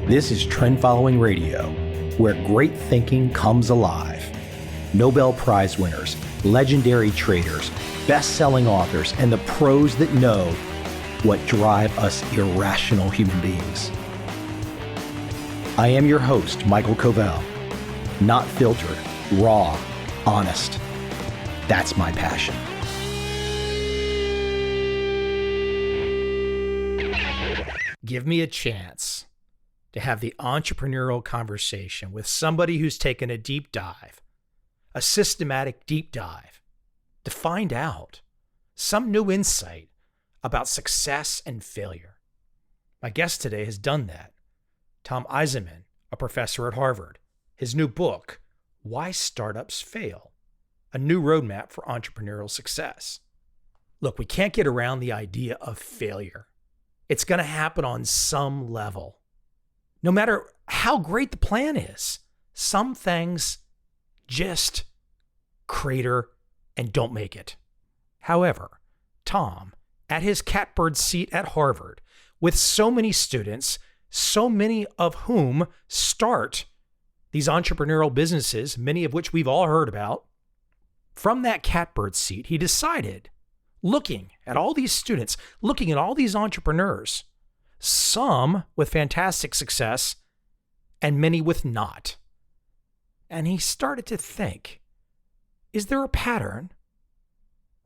This is Trend Following Radio, where great thinking comes alive. Nobel Prize winners, legendary traders, best-selling authors, and the pros that know what drive us irrational human beings. I am your host, MICHAEL COVEL. Not filtered, raw, honest. That's my passion. Give me a chance to have the entrepreneurial conversation with somebody who's taken a deep dive, a systematic deep dive, to find out some new insight about success and failure. My guest today has done that. Tom Eisenmann, a professor at Harvard. His new book, Why Startups Fail, a new roadmap for entrepreneurial success. Look, we can't get around the idea of failure. It's going to happen on some level. No matter how great the plan is, some things just crater and don't make it. However, Tom, at his catbird seat at Harvard, with so many students, so many of whom start these entrepreneurial businesses, many of which we've all heard about, from that catbird seat, he decided, looking at all these students, looking at all these entrepreneurs, some with fantastic success and many with not. And he started to think, is there a pattern?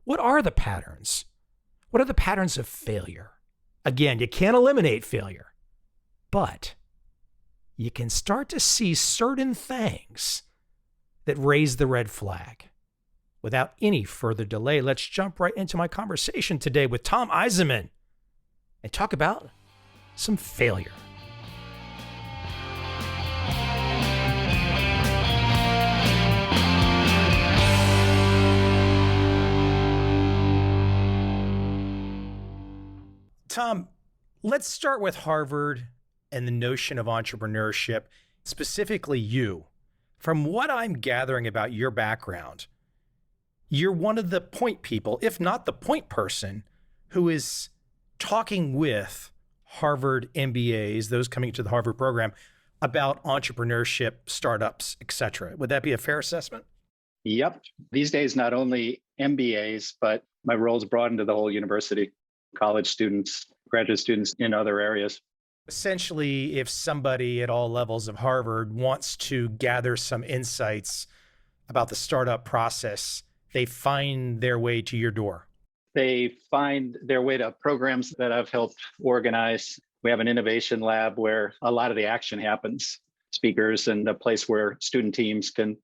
What are the patterns? What are the patterns of failure? Again, you can't eliminate failure, but you can start to see certain things that raise the red flag. Without any further delay, let's jump right into my conversation today with Tom Eisenmann and talk about some failure. Tom, let's start with Harvard and the notion of entrepreneurship, specifically you. From what I'm gathering about your background, you're one of the point people, if not the point person, who is talking with Harvard MBAs, those coming to the Harvard program, about entrepreneurship, startups, etc. Would that be a fair assessment? Yep. These days, not only MBAs, but my role's broadened to the whole university, college students, graduate students in other areas. Essentially, if somebody at all levels of Harvard wants to gather some insights about the startup process, they find their way to your door. They find their way to programs that I've helped organize. We have an innovation lab where a lot of the action happens, speakers, and a place where student teams can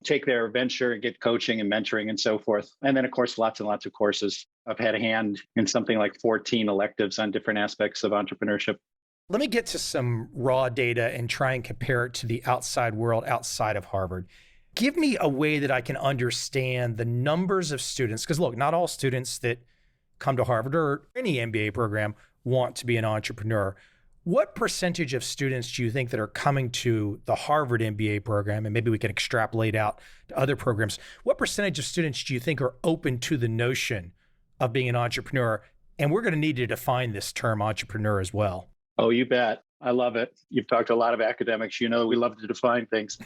take their venture and get coaching and mentoring and so forth. And then, of course, lots and lots of courses. I've had a hand in something like 14 electives on different aspects of entrepreneurship. Let me get to some raw data and try and compare it to the outside world outside of Harvard. Give me a way that I can understand the numbers of students, because look, not all students that come to Harvard or any MBA program want to be an entrepreneur. What percentage of students do you think that are coming to the Harvard MBA program, and maybe we can extrapolate out to other programs, what percentage of students do you think are open to the notion of being an entrepreneur? And we're going to need to define this term entrepreneur as well. Oh, you bet. I love it. You've talked to a lot of academics. You know, we love to define things.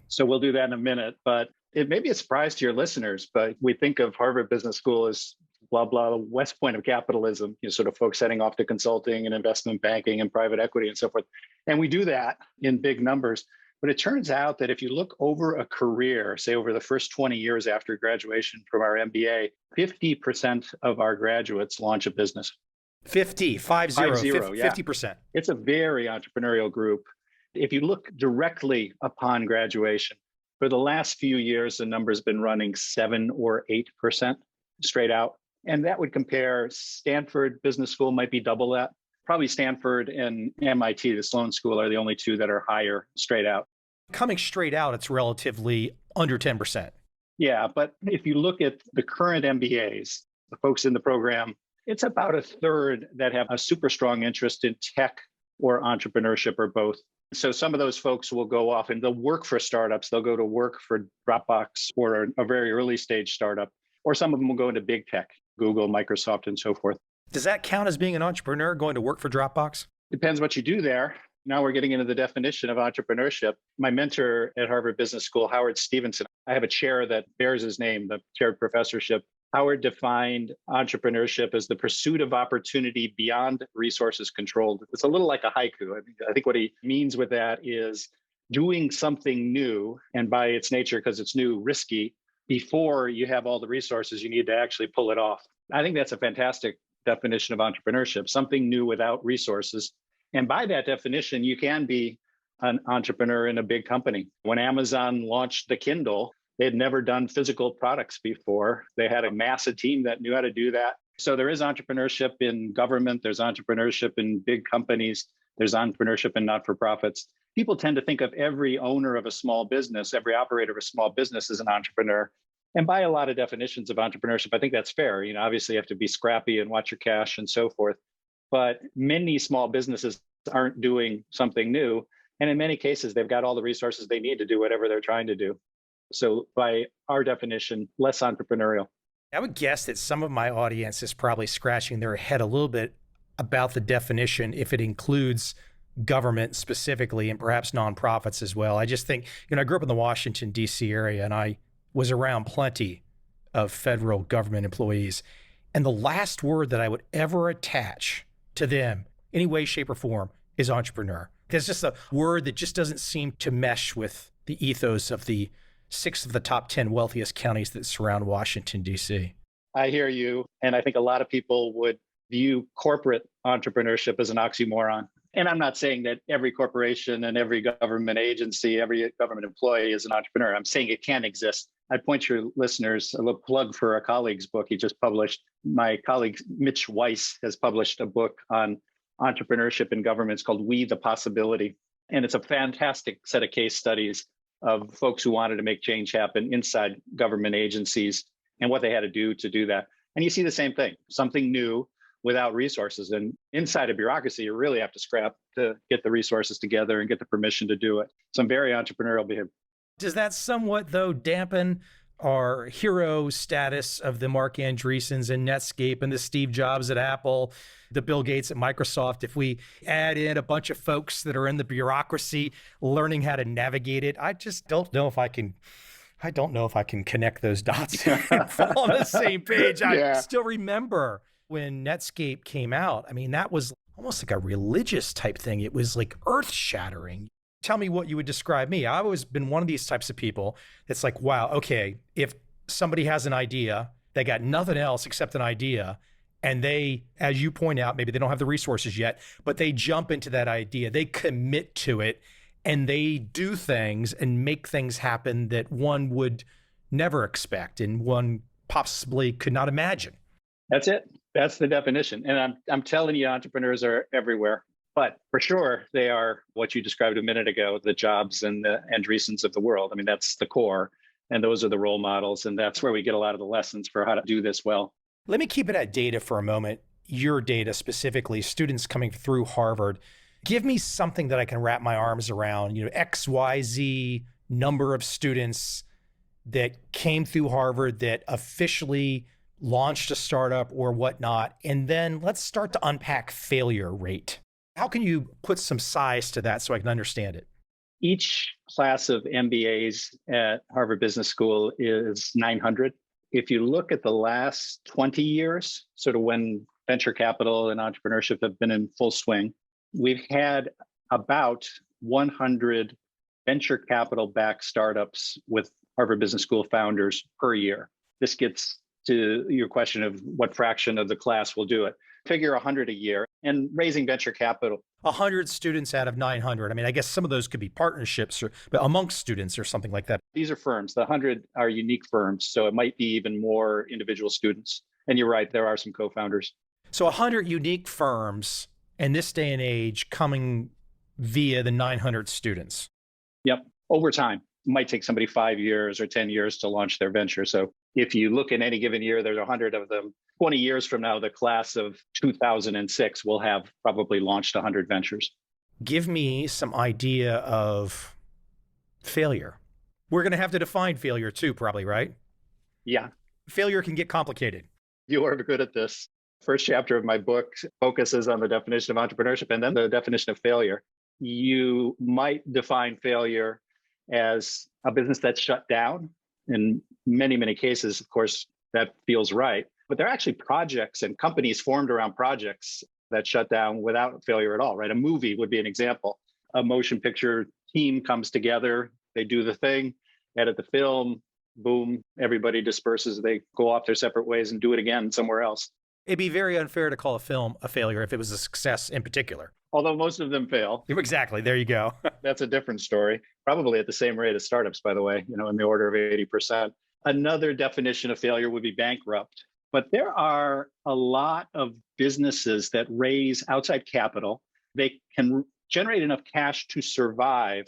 So we'll do that in a minute. But it may be a surprise to your listeners, but we think of Harvard Business School as blah, blah, West Point of capitalism, sort of folks heading off to consulting and investment banking and private equity and so forth. And we do that in big numbers. But it turns out that if you look over a career, say over the first 20 years after graduation from our MBA, 50% of our graduates launch a business. 50%. Yeah. It's a very entrepreneurial group. If you look directly upon graduation, for the last few years, the number's been running 7 or 8% straight out. And that would compare Stanford Business School might be double that. Probably Stanford and MIT, the Sloan School, are the only two that are higher straight out. Coming straight out, it's relatively under 10%. Yeah, but if you look at the current MBAs, the folks in the program, it's about a third that have a super strong interest in tech or entrepreneurship or both. So some of those folks will go off and they'll work for startups. They'll go to work for Dropbox or a very early stage startup, or some of them will go into big tech, Google, Microsoft, and so forth. Does that count as being an entrepreneur, going to work for Dropbox? Depends what you do there. Now we're getting into the definition of entrepreneurship. My mentor at Harvard Business School, Howard Stevenson, I have a chair that bears his name, the chaired professorship. Howard defined entrepreneurship as the pursuit of opportunity beyond resources controlled. It's a little like a haiku. I think what he means with that is doing something new, and by its nature, because it's new, risky, before you have all the resources you need to actually pull it off. I think that's a fantastic definition of entrepreneurship, something new without resources. And by that definition, you can be an entrepreneur in a big company. When Amazon launched the Kindle, they had never done physical products before. They had a massive team that knew how to do that. So there is entrepreneurship in government, there's entrepreneurship in big companies, there's entrepreneurship in not-for-profits. People tend to think of every owner of a small business, every operator of a small business as an entrepreneur. And by a lot of definitions of entrepreneurship, I think that's fair. Obviously you have to be scrappy and watch your cash and so forth. But many small businesses aren't doing something new. And in many cases, they've got all the resources they need to do whatever they're trying to do. So by our definition, less entrepreneurial. I would guess that some of my audience is probably scratching their head a little bit about the definition, if it includes government specifically and perhaps nonprofits as well. I just think, I grew up in the Washington, D.C. area, and I was around plenty of federal government employees. And the last word that I would ever attach to them, any way, shape, or form, is entrepreneur. It's just a word that just doesn't seem to mesh with the ethos of the 6 of the top 10 wealthiest counties that surround Washington, D.C. I hear you. And I think a lot of people would view corporate entrepreneurship as an oxymoron. And I'm not saying that every corporation and every government agency, every government employee is an entrepreneur. I'm saying it can exist. I'd point your listeners a little plug for a colleague's book he just published. My colleague, Mitch Weiss, has published a book on entrepreneurship in government. It's called We the Possibility. And it's a fantastic set of case studies of folks who wanted to make change happen inside government agencies and what they had to do that. And you see the same thing, something new without resources. And inside a bureaucracy, you really have to scrap to get the resources together and get the permission to do it. Some very entrepreneurial behavior. Does that somewhat, though, dampen our hero status of the Mark Andreessens in Netscape and the Steve Jobs at Apple, the Bill Gates at Microsoft, if we add in a bunch of folks that are in the bureaucracy learning how to navigate it? I just don't know if I can connect those dots and fall on the same page. I still remember when Netscape came out. I mean, that was almost like a religious type thing. It was like earth shattering. Tell me what you would describe me. I've always been one of these types of people that's like, wow, okay, if somebody has an idea, they got nothing else except an idea, and they, as you point out, maybe they don't have the resources yet, but they jump into that idea, they commit to it, and they do things and make things happen that one would never expect and one possibly could not imagine. That's it. That's the definition. And I'm telling you, entrepreneurs are everywhere. But for sure, they are what you described a minute ago, the Jobs and the Andreessens of the world. I mean, that's the core. And those are the role models. And that's where we get a lot of the lessons for how to do this well. Let me keep it at data for a moment. Your data specifically, students coming through Harvard. Give me something that I can wrap my arms around, X, Y, Z number of students that came through Harvard that officially launched a startup or whatnot. And then let's start to unpack failure rate. How can you put some size to that so I can understand it? Each class of MBAs at Harvard Business School is 900. If you look at the last 20 years, sort of when venture capital and entrepreneurship have been in full swing, we've had about 100 venture capital-backed startups with Harvard Business School founders per year. This gets to your question of what fraction of the class will do it. Figure 100 a year and raising venture capital. 100 students out of 900. I mean, I guess some of those could be partnerships but amongst students or something like that. These are firms. The 100 are unique firms. So it might be even more individual students. And you're right, there are some co-founders. So 100 unique firms in this day and age coming via the 900 students. Yep. Over time. It might take somebody 5 years or 10 years to launch their venture. So if you look in any given year, there's 100 of them. 20 years from now, the class of 2006 will have probably launched 100 ventures. Give me some idea of failure. We're going to have to define failure too, probably, right? Yeah. Failure can get complicated. You are good at this. First chapter of my book focuses on the definition of entrepreneurship and then the definition of failure. you might define failure as a business that's shut down. In many, many cases, of course, that feels right. But there are actually projects and companies formed around projects that shut down without failure at all, right? A movie would be an example. A motion picture team comes together, they do the thing, edit the film, boom, everybody disperses. They go off their separate ways and do it again somewhere else. It'd be very unfair to call a film a failure if it was a success in particular. Although most of them fail. Exactly. There you go. That's a different story. Probably at the same rate as startups, by the way, in the order of 80%. Another definition of failure would be bankrupt. But there are a lot of businesses that raise outside capital. They can generate enough cash to survive,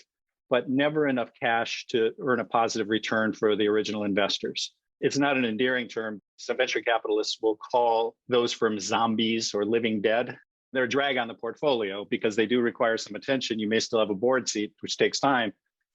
but never enough cash to earn a positive return for the original investors. It's not an endearing term. Some venture capitalists will call those firms zombies or living dead. They're a drag on the portfolio because they do require some attention. You may still have a board seat, which takes time,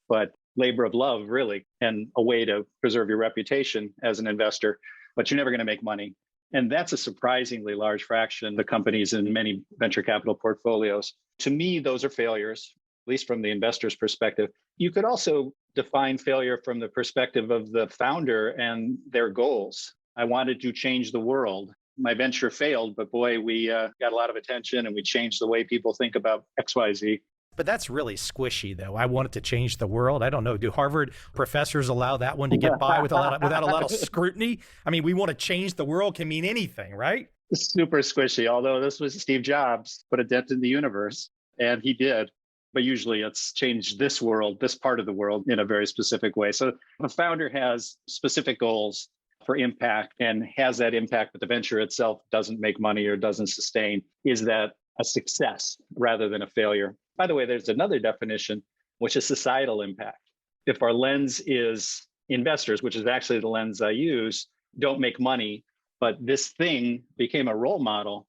but labor of love, really, and a way to preserve your reputation as an investor, but you're never going to make money. And that's a surprisingly large fraction of the companies in many venture capital portfolios. To me, those are failures, at least from the investor's perspective. You could also define failure from the perspective of the founder and their goals. I wanted to change the world. My venture failed, but boy, we got a lot of attention and we changed the way people think about XYZ. But that's really squishy, though. I wanted to change the world. I don't know. Do Harvard professors allow that one to get by without a lot of scrutiny? I mean, we want to change the world can mean anything, right? Super squishy, although this was Steve Jobs, put a dent in the universe, and he did. But usually it's changed this world, this part of the world in a very specific way. So the founder has specific goals for impact and has that impact, but the venture itself doesn't make money or doesn't sustain. Is that a success rather than a failure? By the way, there's another definition, which is societal impact. If our lens is investors, which is actually the lens I use, don't make money, but this thing became a role model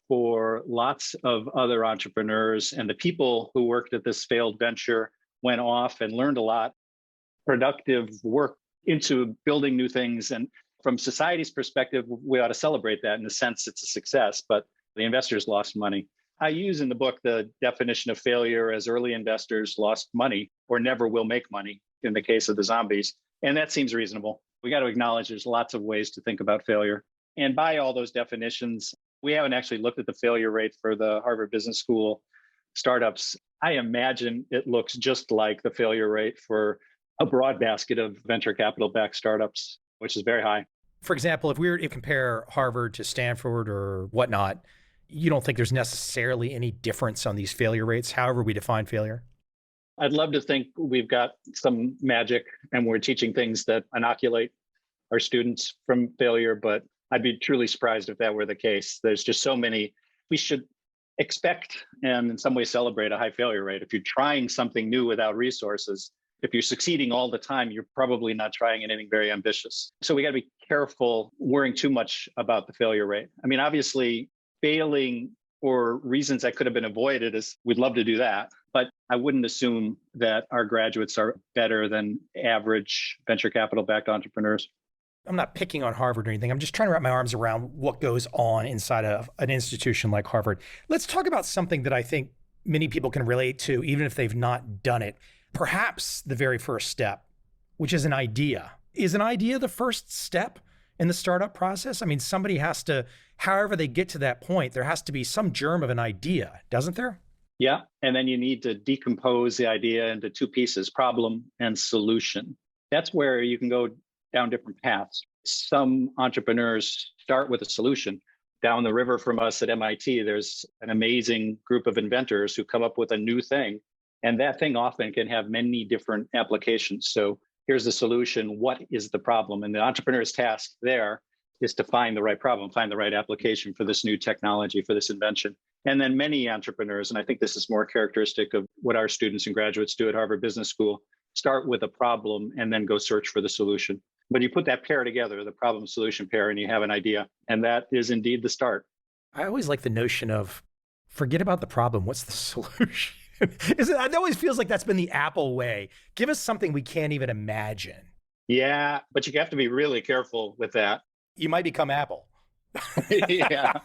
for lots of other entrepreneurs, and the people who worked at this failed venture went off and learned a lot, productive work into building new things. And from society's perspective, we ought to celebrate that. In a sense, it's a success, but the investors lost money. I use in the book the definition of failure as early investors lost money or never will make money in the case of the zombies. And that seems reasonable. We got to acknowledge there's lots of ways to think about failure. And by all those definitions, we haven't actually looked at the failure rate for the Harvard Business School startups. I imagine it looks just like the failure rate for a broad basket of venture capital-backed startups, which is very high. For example, if we were to compare Harvard to Stanford or whatnot, you don't think there's necessarily any difference on these failure rates, however we define failure? I'd love to think we've got some magic and we're teaching things that inoculate our students from failure, but I'd be truly surprised if that were the case. There's just so many. We should expect and in some way celebrate a high failure rate. If you're trying something new without resources, if you're succeeding all the time, you're probably not trying anything very ambitious. So we got to be careful worrying too much about the failure rate. I mean, obviously, failing for reasons that could have been avoided is we'd love to do that. But I wouldn't assume that our graduates are better than average venture capital-backed entrepreneurs. I'm not picking on Harvard or anything. I'm just trying to wrap my arms around what goes on inside of an institution like Harvard. Let's talk about something that I think many people can relate to, even if they've not done it. Perhaps the very first step, which is an idea. Is an idea the first step in the startup process? I mean, somebody has to, however they get to that point, there has to be some germ of an idea, doesn't there? Yeah. And then you need to decompose the idea into two pieces, problem and solution. That's where you can go down different paths. Some entrepreneurs start with a solution. Down the river from us at MIT, there's an amazing group of inventors who come up with a new thing. And that thing often can have many different applications. So here's the solution. What is the problem? And the entrepreneur's task there is to find the right problem, find the right application for this new technology, for this invention. And then many entrepreneurs, and I think this is more characteristic of what our students and graduates do at Harvard Business School, start with a problem and then go search for the solution. But you put that pair together, the problem solution pair, and you have an idea. And that is indeed the start. I always like the notion of forget about the problem. What's the solution? It always feels like that's been the Apple way. Give us something we can't even imagine. Yeah, but you have to be really careful with that. You might become Apple. Yeah.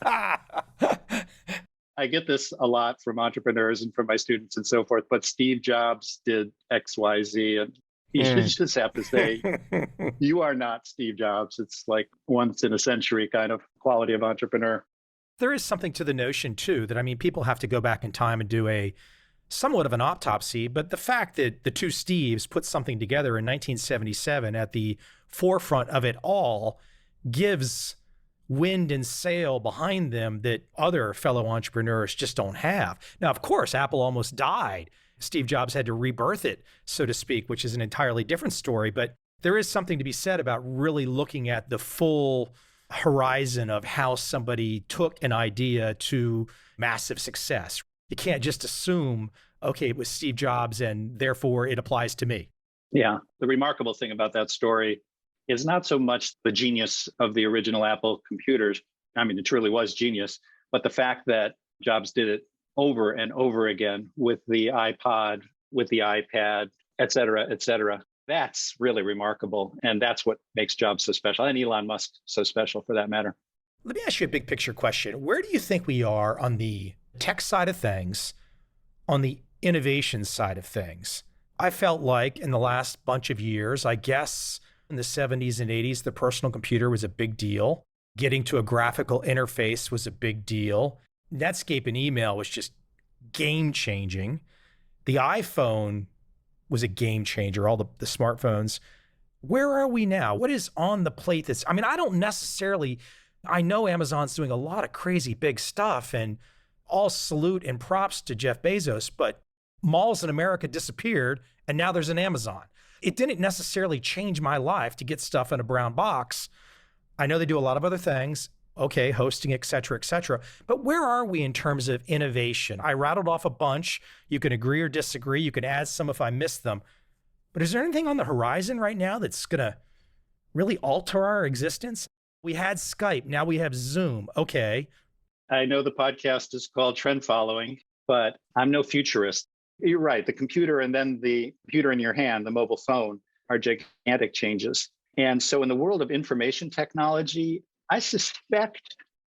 I I get this a lot from entrepreneurs and from my students and so forth, but Steve Jobs did X, Y, Z. And you just have to say, you are not Steve Jobs. It's like once in a century kind of quality of entrepreneur. There is something to the notion too, that people have to go back in time and do a somewhat of an autopsy, but the fact that the two Steves put something together in 1977 at the forefront of it all gives wind and sail behind them that other fellow entrepreneurs just don't have. Now, of course, Apple almost died. Steve Jobs had to rebirth it, so to speak, which is an entirely different story. But there is something to be said about really looking at the full horizon of how somebody took an idea to massive success. You can't just assume, okay, it was Steve Jobs and therefore it applies to me. Yeah. The remarkable thing about that story is not so much the genius of the original Apple computers. I mean, it truly was genius, but the fact that Jobs did it over and over again with the iPod, with the iPad, et cetera, that's really remarkable. And that's what makes Jobs so special, and Elon Musk so special for that matter. Let me ask you a big picture question. Where do you think we are on the tech side of things, on the innovation side of things? I felt like in the last bunch of years, I guess in the 70s and 80s, the personal computer was a big deal. Getting to a graphical interface was a big deal. Netscape and email was just game changing. The iPhone was a game changer, all the smartphones. Where are we now? What is on the plate I know Amazon's doing a lot of crazy big stuff, and all salute and props to Jeff Bezos, but malls in America disappeared and now there's an Amazon. It didn't necessarily change my life to get stuff in a brown box. I know they do a lot of other things, okay, hosting, et cetera, but where are we in terms of innovation? I rattled off a bunch. You can agree or disagree. You can add some if I missed them. But is there anything on the horizon right now that's going to really alter our existence? We had Skype, now we have Zoom. Okay. I know the podcast is called Trend Following, but I'm no futurist. You're right. The computer and then the computer in your hand, the mobile phone, are gigantic changes. And so in the world of information technology, I suspect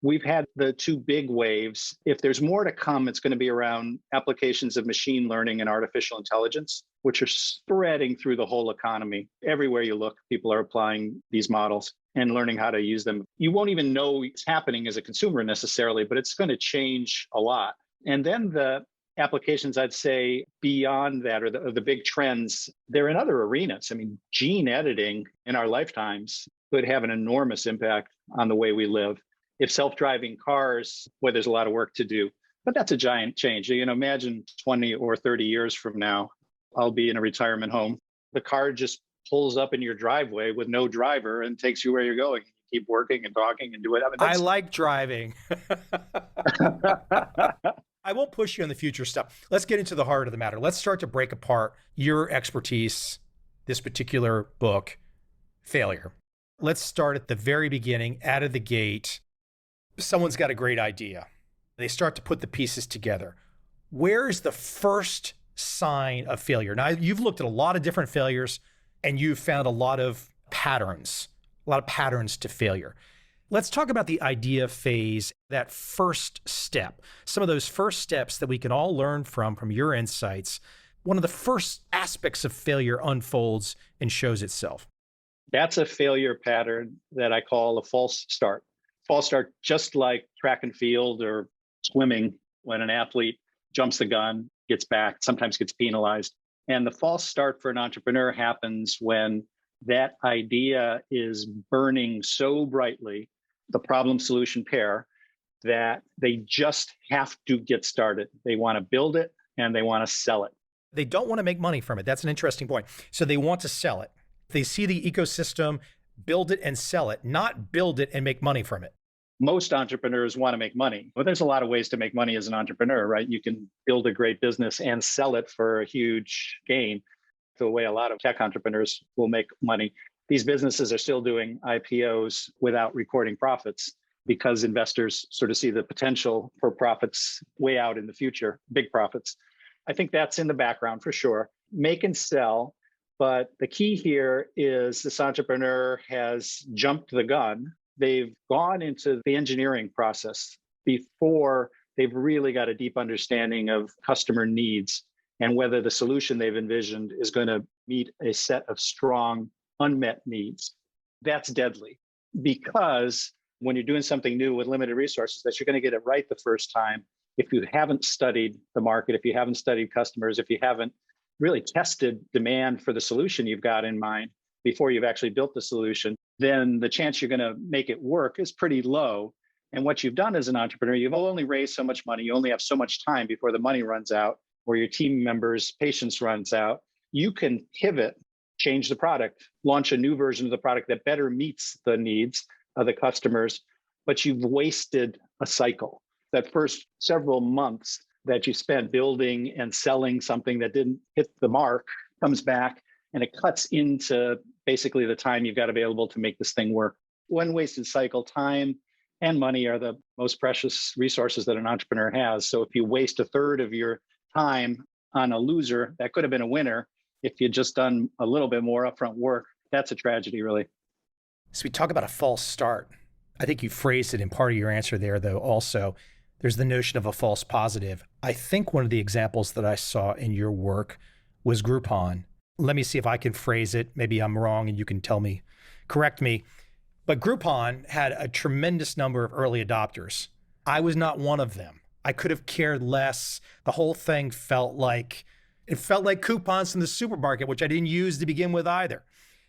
we've had the two big waves. If there's more to come, it's going to be around applications of machine learning and artificial intelligence, which are spreading through the whole economy. Everywhere you look, people are applying these models and learning how to use them. You won't even know it's happening as a consumer necessarily, but it's going to change a lot. And then the applications, I'd say, beyond that, or the big trends, they're in other arenas. I mean, gene editing in our lifetimes could have an enormous impact on the way we live. If self-driving cars, well, there's a lot of work to do, but that's a giant change. Imagine 20 or 30 years from now, I'll be in a retirement home. The car just pulls up in your driveway with no driver and takes you where you're going. You keep working and talking and do it. I like driving. I won't push you on the future stuff. Let's get into the heart of the matter. Let's start to break apart your expertise, this particular book, failure. Let's start at the very beginning, out of the gate. Someone's got a great idea. They start to put the pieces together. Where is the first sign of failure? Now, you've looked at a lot of different failures and you've found a lot of patterns to failure. Let's talk about the idea phase, that first step, some of those first steps that we can all learn from your insights. One of the first aspects of failure unfolds and shows itself. That's a failure pattern that I call a false start. False start, just like track and field or swimming, when an athlete jumps the gun, gets back, sometimes gets penalized. And the false start for an entrepreneur happens when that idea is burning so brightly, the problem solution pair, that they just have to get started. They want to build it and they want to sell it. They don't want to make money from it. That's an interesting point. So they want to sell it. They see the ecosystem, build it and sell it, not build it and make money from it. Most entrepreneurs want to make money, but there's a lot of ways to make money as an entrepreneur, right? You can build a great business and sell it for a huge gain, the way a lot of tech entrepreneurs will make money. These businesses are still doing IPOs without recording profits because investors sort of see the potential for profits way out in the future, big profits. I think that's in the background for sure. Make and sell. But the key here is this entrepreneur has jumped the gun. They've gone into the engineering process before they've really got a deep understanding of customer needs and whether the solution they've envisioned is going to meet a set of strong unmet needs. That's deadly, because when you're doing something new with limited resources, that you're going to get it right the first time. If you haven't studied the market, if you haven't studied customers, if you haven't really tested demand for the solution you've got in mind before you've actually built the solution, then the chance you're going to make it work is pretty low. And what you've done as an entrepreneur, you've only raised so much money. You only have so much time before the money runs out or your team members' patience runs out. You can pivot, change the product, launch a new version of the product that better meets the needs of the customers, but you've wasted a cycle. That first several months that you spent building and selling something that didn't hit the mark comes back, and it cuts into basically the time you've got available to make this thing work. One wasted cycle, time and money are the most precious resources that an entrepreneur has. So if you waste a third of your time on a loser that could have been a winner, if you'd just done a little bit more upfront work, that's a tragedy, really. So we talk about a false start. I think you phrased it in part of your answer there, though, also. There's the notion of a false positive. I think one of the examples that I saw in your work was Groupon. Let me see if I can phrase it. Maybe I'm wrong and you can correct me. But Groupon had a tremendous number of early adopters. I was not one of them. I could have cared less. The whole thing felt like coupons from the supermarket, which I didn't use to begin with either.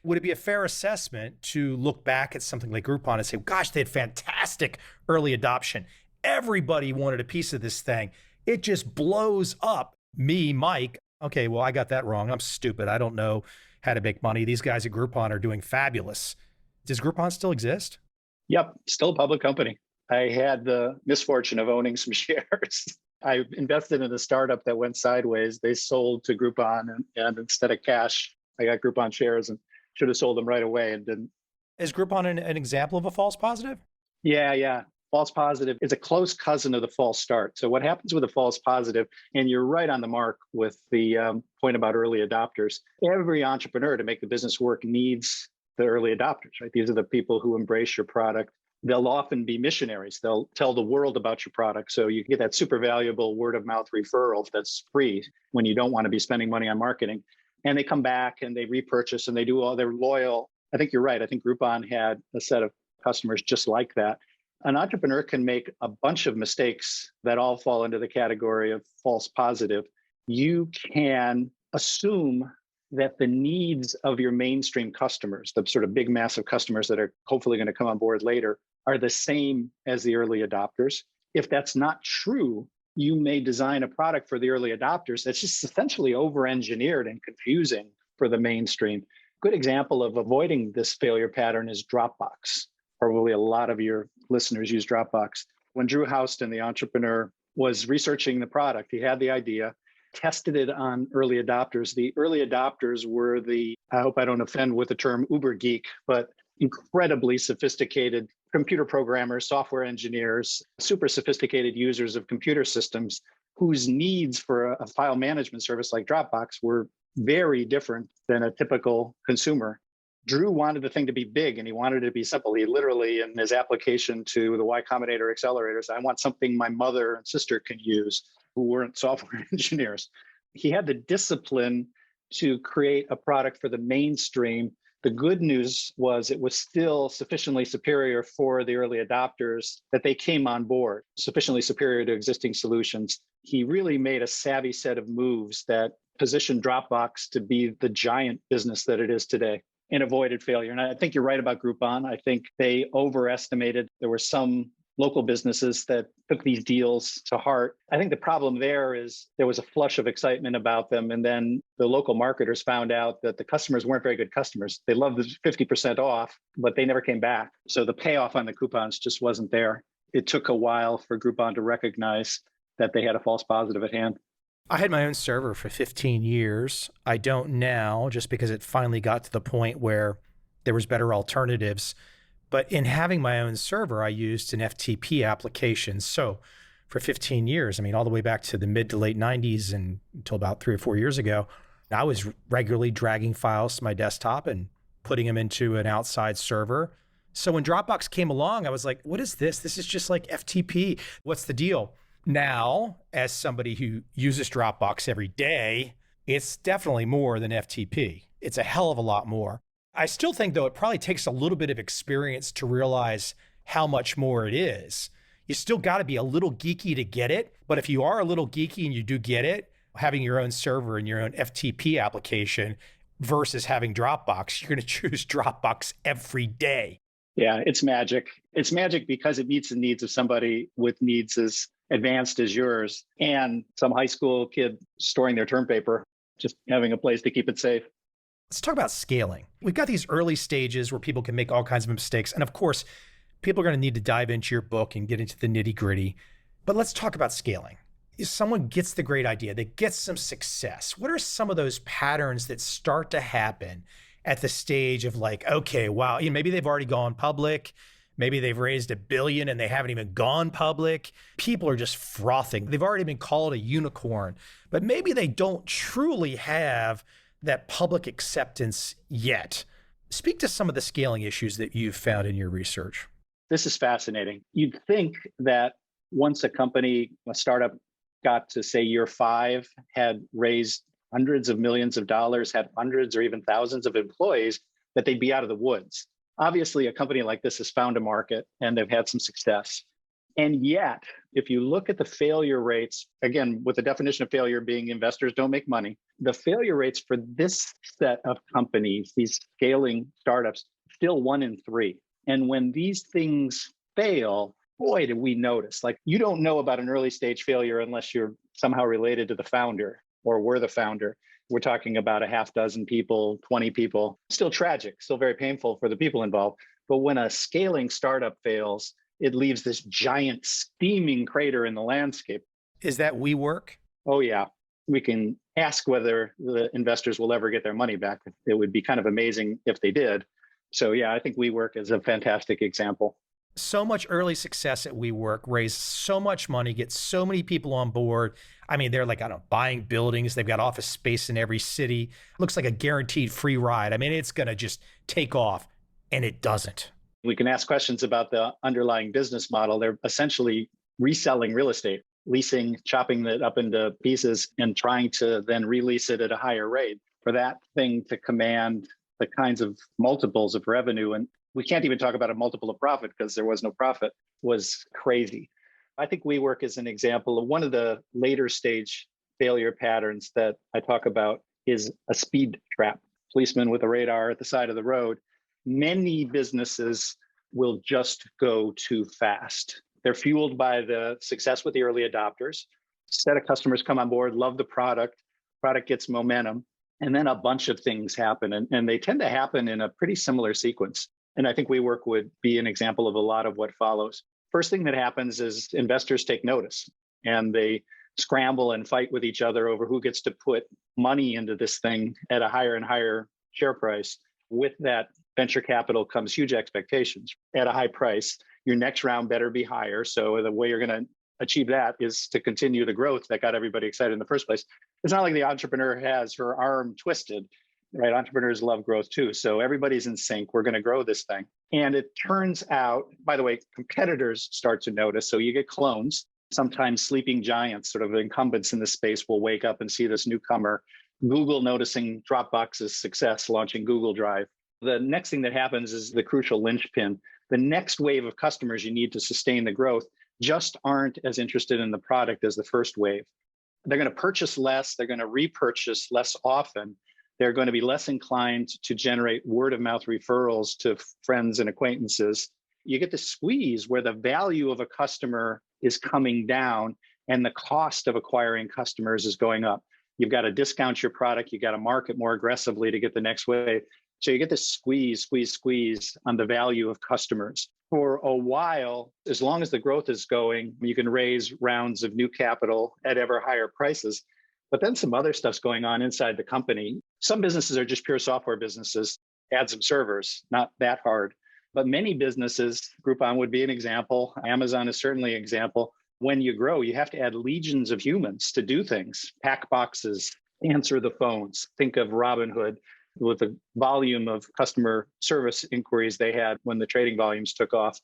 Would it be a fair assessment to look back at something like Groupon and say, gosh, they had fantastic early adoption. Everybody wanted a piece of this thing. It just blows up. Me, Mike, okay, well, I got that wrong. I'm stupid. I don't know how to make money. These guys at Groupon are doing fabulous. Does Groupon still exist? Yep, still a public company. I had the misfortune of owning some shares. I invested in a startup that went sideways. They sold to Groupon, and instead of cash, I got Groupon shares and should have sold them right away and didn't. Is Groupon an example of a false positive? Yeah. False positive is a close cousin of the false start. So what happens with a false positive, and you're right on the mark with the point about early adopters. Every entrepreneur, to make the business work, needs the early adopters, right? These are the people who embrace your product. They'll often be missionaries. They'll tell the world about your product. So you get that super valuable word of mouth referral that's free when you don't want to be spending money on marketing. And they come back and they repurchase and they do all, they're loyal. I think you're right. I think Groupon had a set of customers just like that. An entrepreneur can make a bunch of mistakes that all fall into the category of false positive. You can assume that the needs of your mainstream customers, the sort of big, massive customers that are hopefully going to come on board later, are the same as the early adopters. If that's not true, you may design a product for the early adopters that's just essentially over-engineered and confusing for the mainstream. Good example of avoiding this failure pattern is Dropbox. Probably a lot of your listeners use Dropbox. When Drew Houston, the entrepreneur, was researching the product, he had the idea, tested it on early adopters. The early adopters were I hope I don't offend with the term uber geek, but incredibly sophisticated computer programmers, software engineers, super sophisticated users of computer systems whose needs for a file management service like Dropbox were very different than a typical consumer. Drew wanted the thing to be big and he wanted it to be simple. He literally, in his application to the Y Combinator accelerators, I want something my mother and sister can use who weren't software engineers. He had the discipline to create a product for the mainstream. The good news was it was still sufficiently superior for the early adopters that they came on board, sufficiently superior to existing solutions. He really made a savvy set of moves that positioned Dropbox to be the giant business that it is today and avoided failure. And I think you're right about Groupon. I think they overestimated. There were some local businesses that took these deals to heart. I think the problem there is there was a flush of excitement about them. And then the local marketers found out that the customers weren't very good customers. They loved the 50% off, but they never came back. So the payoff on the coupons just wasn't there. It took a while for Groupon to recognize that they had a false positive at hand. I had my own server for 15 years. I don't now, just because it finally got to the point where there was better alternatives. But in having my own server, I used an FTP application. So for 15 years, all the way back to the mid to late 90s and until about 3 or 4 years ago, I was regularly dragging files to my desktop and putting them into an outside server. So when Dropbox came along, I was like, what is this? This is just like FTP. What's the deal? Now, as somebody who uses Dropbox every day, it's definitely more than FTP. It's a hell of a lot more. I still think, though, it probably takes a little bit of experience to realize how much more it is. You still got to be a little geeky to get it. But if you are a little geeky and you do get it, having your own server and your own FTP application versus having Dropbox, you're going to choose Dropbox every day. Yeah, it's magic. It's magic because it meets the needs of somebody with needs as advanced as yours and some high school kid storing their term paper, just having a place to keep it safe. Let's talk about scaling. We've got these early stages where people can make all kinds of mistakes. And of course, people are going to need to dive into your book and get into the nitty gritty. But let's talk about scaling. If someone gets the great idea, they get some success, what are some of those patterns that start to happen at the stage of like, okay, wow, maybe they've already gone public. Maybe they've raised $1 billion and they haven't even gone public. People are just frothing. They've already been called a unicorn, but maybe they don't truly have that public acceptance yet. Speak to some of the scaling issues that you've found in your research. This is fascinating. You'd think that once a company, a startup, got to say year 5, had raised hundreds of millions of dollars, had hundreds or even thousands of employees, that they'd be out of the woods. Obviously, a company like this has found a market and they've had some success. And yet, if you look at the failure rates, again, with the definition of failure being investors don't make money, the failure rates for this set of companies, these scaling startups, still 1 in 3. And when these things fail, boy, do we notice. Like, you don't know about an early stage failure unless you're somehow related to the founder or were the founder. We're talking about a half dozen people, 20 people. Still tragic, still very painful for the people involved. But when a scaling startup fails, it leaves this giant steaming crater in the landscape. Is that WeWork? Oh, yeah. We can ask whether the investors will ever get their money back. It would be kind of amazing if they did. So, yeah, I think WeWork is a fantastic example. So much early success at WeWork, raised so much money, get so many people on board. I mean, they're like, I don't know, buying buildings. They've got office space in every city. Looks like a guaranteed free ride. I mean, it's going to just take off, and it doesn't. We can ask questions about the underlying business model. They're essentially reselling real estate, leasing, chopping it up into pieces, and trying to then release it at a higher rate. For that thing to command the kinds of multiples of revenue, and we can't even talk about a multiple of profit because there was no profit, was crazy. I think WeWork is an example of one of the later stage failure patterns that I talk about is a speed trap. Policeman with a radar at the side of the road. Many businesses will just go too fast. They're fueled by the success with the early adopters. Set of customers come on board, love the product gets momentum, and then a bunch of things happen. And they tend to happen in a pretty similar sequence. And I think WeWork would be an example of a lot of what follows. First thing that happens is investors take notice and they scramble and fight with each other over who gets to put money into this thing at a higher and higher share price. With that venture capital comes huge expectations at a high price. Your next round better be higher. So the way you're going to achieve that is to continue the growth that got everybody excited in the first place. It's not like the entrepreneur has her arm twisted. Right? Entrepreneurs love growth too. So everybody's in sync. We're going to grow this thing. And it turns out, by the way, competitors start to notice. So you get clones. Sometimes sleeping giants, sort of incumbents in the space, will wake up and see this newcomer. Google noticing Dropbox's success, launching Google Drive. The next thing that happens is the crucial linchpin. The next wave of customers you need to sustain the growth just aren't as interested in the product as the first wave. They're going to purchase less. They're going to repurchase less often. They're going to be less inclined to generate word of mouth referrals to friends and acquaintances. You get the squeeze where the value of a customer is coming down and the cost of acquiring customers is going up. You've got to discount your product. You got to market more aggressively to get the next wave. So you get this squeeze on the value of customers. For a while, as long as the growth is going, you can raise rounds of new capital at ever higher prices. But then some other stuff's going on inside the company. Some businesses are just pure software businesses, add some servers, not that hard. But many businesses, Groupon would be an example. Amazon is certainly an example. When you grow, you have to add legions of humans to do things, pack boxes, answer the phones. Think of Robinhood with the volume of customer service inquiries they had when the trading volumes took off.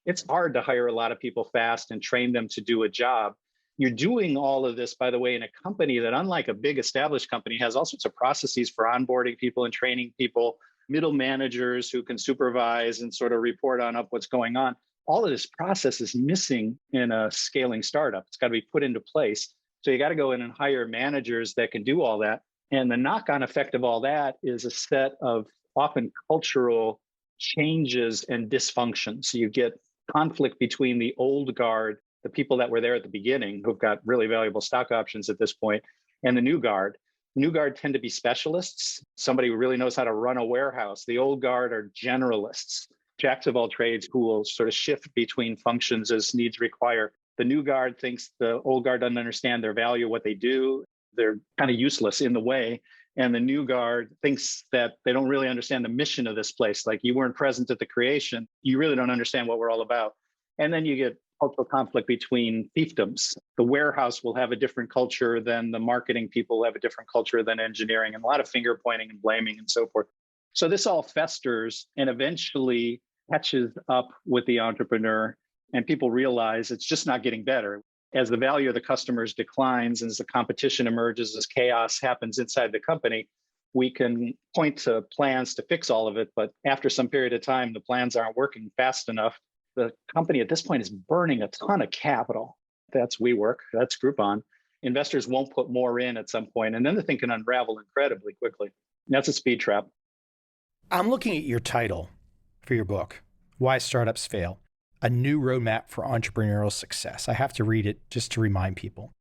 It's hard to hire a lot of people fast and train them to do a job. You're doing all of this, by the way, in a company that, unlike a big established company, has all sorts of processes for onboarding people and training people, middle managers who can supervise and sort of report on up what's going on. All of this process is missing in a scaling startup. It's got to be put into place. So you got to go in and hire managers that can do all that. And the knock-on effect of all that is a set of often cultural changes and dysfunction. So you get conflict between the old guard, the people that were there at the beginning, who've got really valuable stock options at this point, and the new guard. New guard tend to be specialists, somebody who really knows how to run a warehouse. The old guard are generalists, jacks of all trades who will sort of shift between functions as needs require. The new guard thinks the old guard doesn't understand their value, what they do. They're kind of useless in the way. And the new guard thinks that they don't really understand the mission of this place. Like, you weren't present at the creation. You really don't understand what we're all about. And then you get cultural conflict between fiefdoms. The warehouse will have a different culture than the marketing people, have a different culture than engineering, and a lot of finger pointing and blaming and so forth. So this all festers and eventually catches up with the entrepreneur, and people realize it's just not getting better. As the value of the customers declines, and as the competition emerges, as chaos happens inside the company, we can point to plans to fix all of it. But after some period of time, the plans aren't working fast enough. The company at this point is burning a ton of capital. That's WeWork, that's Groupon. Investors won't put more in at some point, and then the thing can unravel incredibly quickly. And that's a speed trap. I'm looking at your title for your book, Why Startups Fail, A New Roadmap for Entrepreneurial Success. I have to read it just to remind people.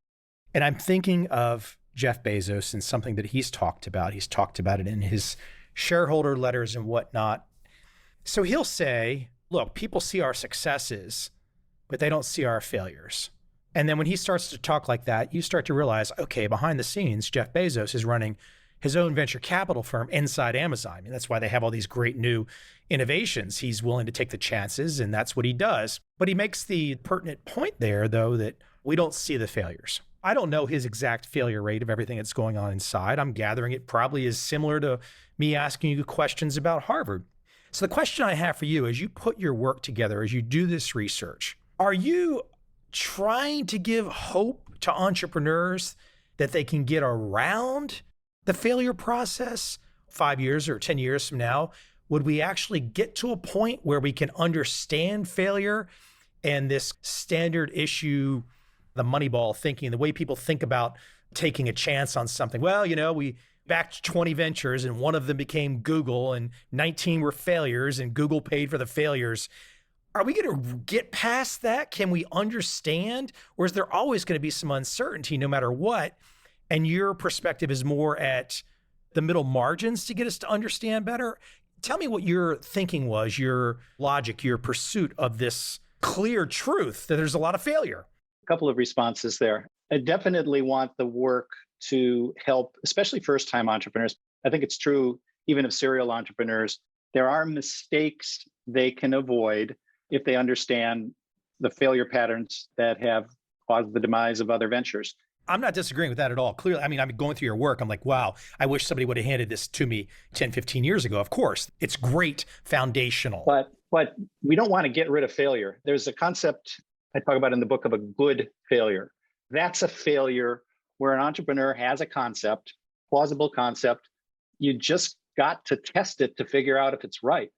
And I'm thinking of Jeff Bezos and something that he's talked about. He's talked about it in his shareholder letters and whatnot. So he'll say, look, people see our successes, but they don't see our failures. And then when he starts to talk like that, you start to realize, okay, behind the scenes, Jeff Bezos is running his own venture capital firm inside Amazon. And that's why they have all these great new innovations. He's willing to take the chances, and that's what he does. But he makes the pertinent point there, though, that we don't see the failures. I don't know his exact failure rate of everything that's going on inside. I'm gathering it probably is similar to me asking you questions about Harvard. So the question I have for you, as you put your work together, as you do this research, are you trying to give hope to entrepreneurs that they can get around the failure process? 5 years or 10 years from now, would we actually get to a point where we can understand failure and this standard issue, the Moneyball thinking, the way people think about taking a chance on something? Well, we backed 20 ventures and one of them became Google and 19 were failures and Google paid for the failures. Are we going to get past that? Can we understand? Or is there always going to be some uncertainty no matter what? And your perspective is more at the middle margins to get us to understand better? Tell me what your thinking was, your logic, your pursuit of this clear truth that there's a lot of failure. A couple of responses there. I definitely want the work to help, especially first-time entrepreneurs. I think it's true even of serial entrepreneurs. There are mistakes they can avoid if they understand the failure patterns that have caused the demise of other ventures. I'm not disagreeing with that at all. Clearly, I'm going through your work. I'm like, wow, I wish somebody would have handed this to me 10, 15 years ago. Of course, it's great, foundational. But we don't want to get rid of failure. There's a concept I talk about in the book of a good failure. That's a failure where an entrepreneur has a concept, plausible concept. You just got to test it to figure out if it's right.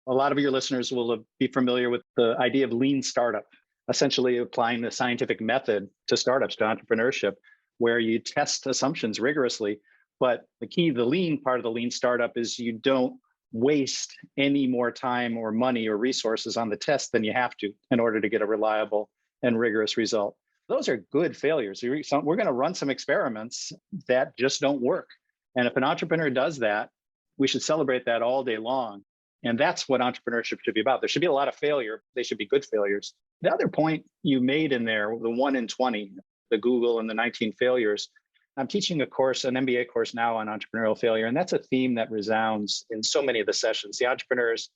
A lot of your listeners will be familiar with the idea of lean startup, essentially applying the scientific method to startups, to entrepreneurship, where you test assumptions rigorously. But the lean part of the lean startup is you don't waste any more time or money or resources on the test than you have to in order to get a reliable and rigorous result. Those are good failures. We're going to run some experiments that just don't work. And if an entrepreneur does that, we should celebrate that all day long. And that's what entrepreneurship should be about. There should be a lot of failure. They should be good failures. The other point you made in there, the 1 in 20, the Google and the 19 failures, I'm teaching a course, an MBA course now on entrepreneurial failure. And that's a theme that resounds in so many of the sessions. The entrepreneurs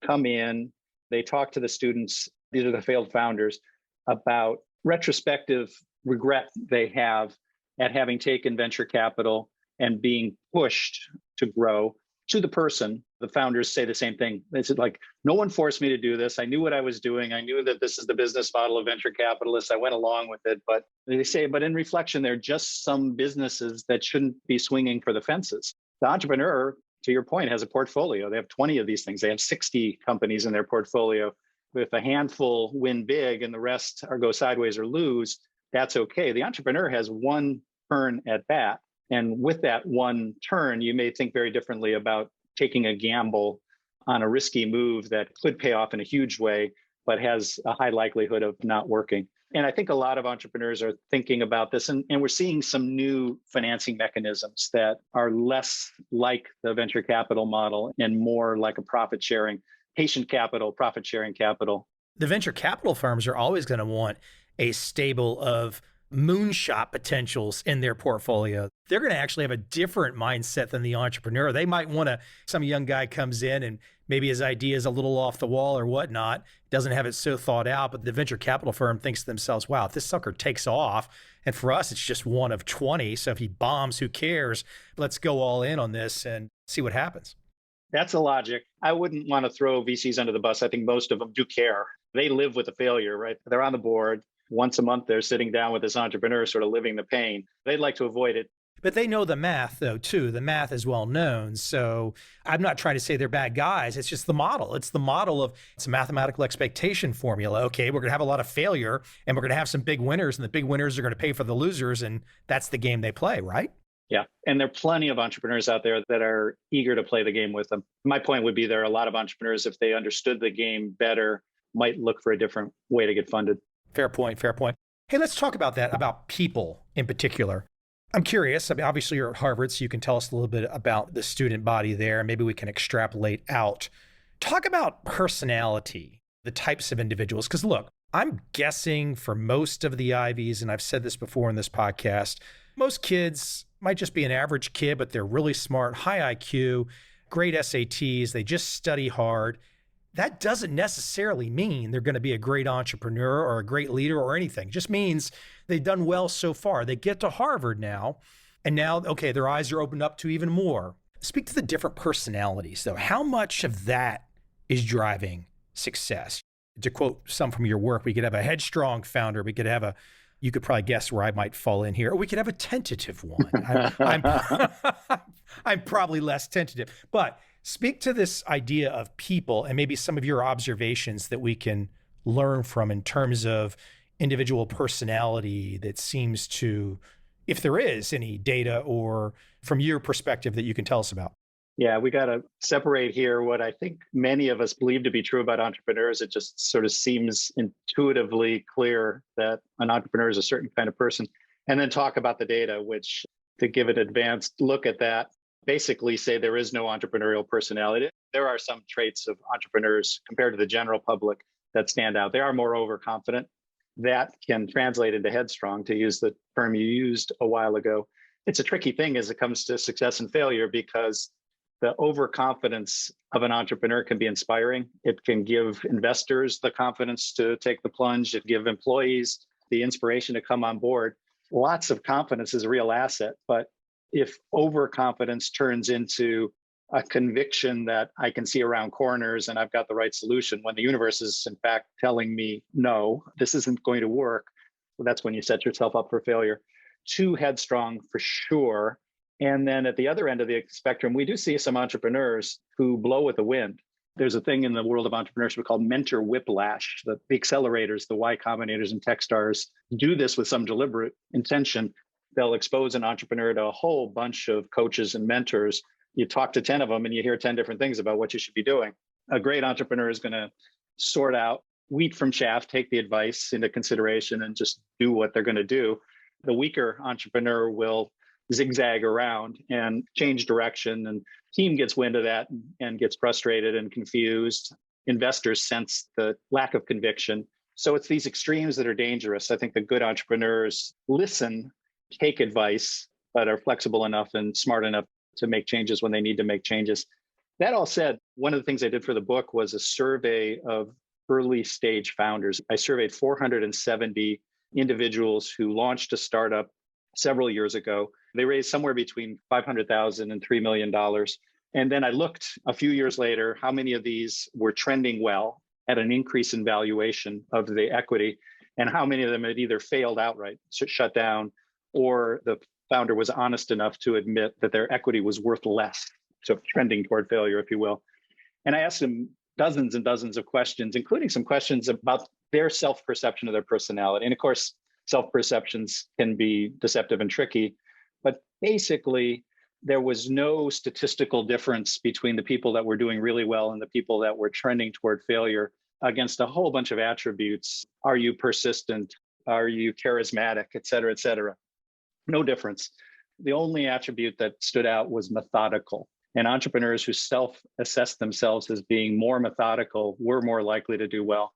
come in, they talk to the students, these are the failed founders, about retrospective regret they have at having taken venture capital and being pushed to grow. to the person, the founders say the same thing. They said, like, no one forced me to do this. I knew what I was doing. I knew that this is the business model of venture capitalists. I went along with it. But they say, but in reflection, they're just some businesses that shouldn't be swinging for the fences. The entrepreneur, to your point, has a portfolio. They have 20 of these things. They have 60 companies in their portfolio. If a handful win big and the rest are go sideways or lose, that's okay. The entrepreneur has one turn at bat. And with that one turn, you may think very differently about taking a gamble on a risky move that could pay off in a huge way, but has a high likelihood of not working. And I think a lot of entrepreneurs are thinking about this, and we're seeing some new financing mechanisms that are less like the venture capital model and more like a profit sharing, patient capital, profit sharing capital. The venture capital firms are always going to want a stable of moonshot potentials in their portfolio. They're going to actually have a different mindset than the entrepreneur. They might want to, some young guy comes in and maybe his idea is a little off the wall or whatnot, doesn't have it so thought out, but the venture capital firm thinks to themselves, wow, if this sucker takes off, and for us, it's just one of 20. So if he bombs, who cares? Let's go all in on this and see what happens. That's the logic. I wouldn't want to throw VCs under the bus. I think most of them do care. They live with the failure, right? They're on the board. Once a month, they're sitting down with this entrepreneur, sort of living the pain. They'd like to avoid it. But they know the math, though, too. The math is well known. So I'm not trying to say they're bad guys. It's just the model. It's the model of, it's a mathematical expectation formula. Okay, we're going to have a lot of failure and we're going to have some big winners, and the big winners are going to pay for the losers. And that's the game they play, right? Yeah. And there are plenty of entrepreneurs out there that are eager to play the game with them. My point would be there are a lot of entrepreneurs, if they understood the game better, might look for a different way to get funded. Fair point. Fair point. Hey, let's talk about that, about people in particular. I'm curious. I mean, obviously, you're at Harvard, so you can tell us a little bit about the student body there. Maybe we can extrapolate out. Talk about personality, the types of individuals. Because look, I'm guessing for most of the Ivies, and I've said this before in this podcast, most kids might just be an average kid, but they're really smart, high IQ, great SATs. They just study hard. That doesn't necessarily mean they're going to be a great entrepreneur or a great leader or anything. It just means they've done well so far. They get to Harvard now, and now, okay, their eyes are opened up to even more. Speak to the different personalities, though. How much of that is driving success? To quote some from your work, we could have a headstrong founder. We could have you could probably guess where I might fall in here, or we could have a tentative one. I'm probably less tentative, but speak to this idea of people and maybe some of your observations that we can learn from in terms of individual personality that seems to, if there is any data or from your perspective that you can tell us about. Yeah, we got to separate here what I think many of us believe to be true about entrepreneurs. It just sort of seems intuitively clear that an entrepreneur is a certain kind of person, and then talk about the data, which, to give an advanced look at that, basically say there is no entrepreneurial personality. There are some traits of entrepreneurs compared to the general public that stand out. They are more overconfident. That can translate into headstrong, to use the term you used a while ago. It's a tricky thing as it comes to success and failure, because the overconfidence of an entrepreneur can be inspiring. It can give investors the confidence to take the plunge. It give employees the inspiration to come on board. Lots of confidence is a real asset, but if overconfidence turns into a conviction that I can see around corners and I've got the right solution, when the universe is in fact telling me, no, this isn't going to work, well, that's when you set yourself up for failure. Too headstrong for sure. And then at the other end of the spectrum, we do see some entrepreneurs who blow with the wind. There's a thing in the world of entrepreneurship called mentor whiplash. The accelerators, the Y Combinators and Techstars do this with some deliberate intention. They'll expose an entrepreneur to a whole bunch of coaches and mentors. You talk to 10 of them and you hear 10 different things about what you should be doing. A great entrepreneur is going to sort out wheat from chaff, take the advice into consideration, and just do what they're going to do. The weaker entrepreneur will zigzag around and change direction, and team gets wind of that and gets frustrated and confused. Investors sense the lack of conviction. So it's these extremes that are dangerous. I think the good entrepreneurs listen, take advice, but are flexible enough and smart enough to make changes when they need to make changes. That all said, one of the things I did for the book was a survey of early stage founders. I surveyed 470 individuals who launched a startup several years ago. They raised somewhere between $500,000 and $3 million. And then I looked a few years later, how many of these were trending well at an increase in valuation of the equity, and how many of them had either failed outright, shut down, or the founder was honest enough to admit that their equity was worth less. So trending toward failure, if you will. And I asked them dozens and dozens of questions, including some questions about their self-perception of their personality. And of course, self-perceptions can be deceptive and tricky, but basically, there was no statistical difference between the people that were doing really well and the people that were trending toward failure against a whole bunch of attributes. Are you persistent? Are you charismatic, et cetera, et cetera? No difference. The only attribute that stood out was methodical. And entrepreneurs who self-assess themselves as being more methodical were more likely to do well.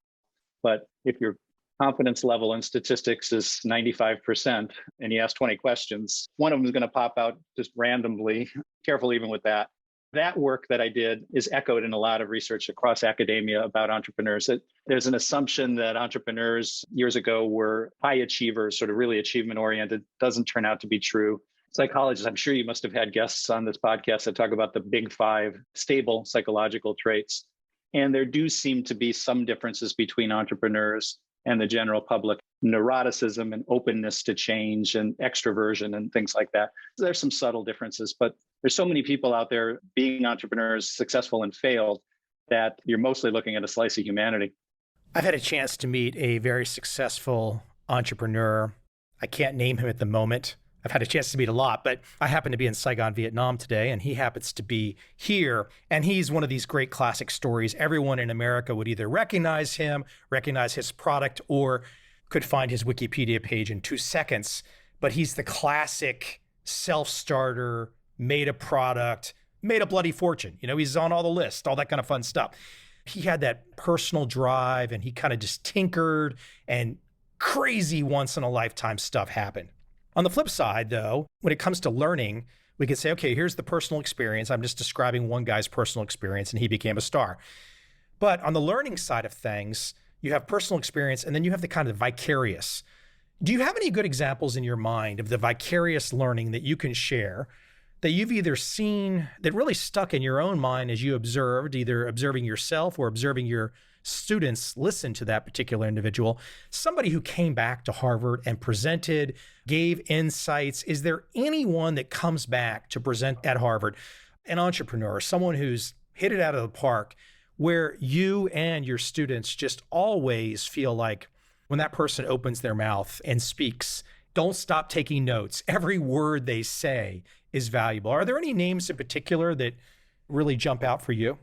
But if your confidence level in statistics is 95% and you ask 20 questions, one of them is going to pop out just randomly. Careful even with that. That work that I did is echoed in a lot of research across academia about entrepreneurs. There's an assumption that entrepreneurs years ago were high achievers, sort of really achievement oriented. Doesn't turn out to be true. Psychologists, I'm sure you must have had guests on this podcast that talk about the big five stable psychological traits. And there do seem to be some differences between entrepreneurs and the general public: neuroticism and openness to change and extroversion and things like that. There's some subtle differences, but there's so many people out there being entrepreneurs, successful and failed, that you're mostly looking at a slice of humanity. I've had a chance to meet a very successful entrepreneur. I can't name him at the moment. I've had a chance to meet a lot, but I happen to be in Saigon, Vietnam today, and he happens to be here. And he's one of these great classic stories. Everyone in America would either recognize him, recognize his product, or could find his Wikipedia page in 2 seconds. But he's the classic self-starter, made a product, made a bloody fortune. You know, he's on all the lists, all that kind of fun stuff. He had that personal drive, and he kind of just tinkered, and crazy once-in-a-lifetime stuff happened. On the flip side, though, when it comes to learning, we could say, okay, here's the personal experience. I'm just describing one guy's personal experience, and he became a star. But on the learning side of things, you have personal experience, and then you have the kind of vicarious. Do you have any good examples in your mind of the vicarious learning that you can share that you've either seen that really stuck in your own mind as you observed, either observing yourself or observing your students listen to that particular individual, somebody who came back to Harvard and presented, gave insights? Is there anyone that comes back to present at Harvard, an entrepreneur, someone who's hit it out of the park, where you and your students just always feel like when that person opens their mouth and speaks, don't stop taking notes. Every word they say is valuable. Are there any names in particular that really jump out for you?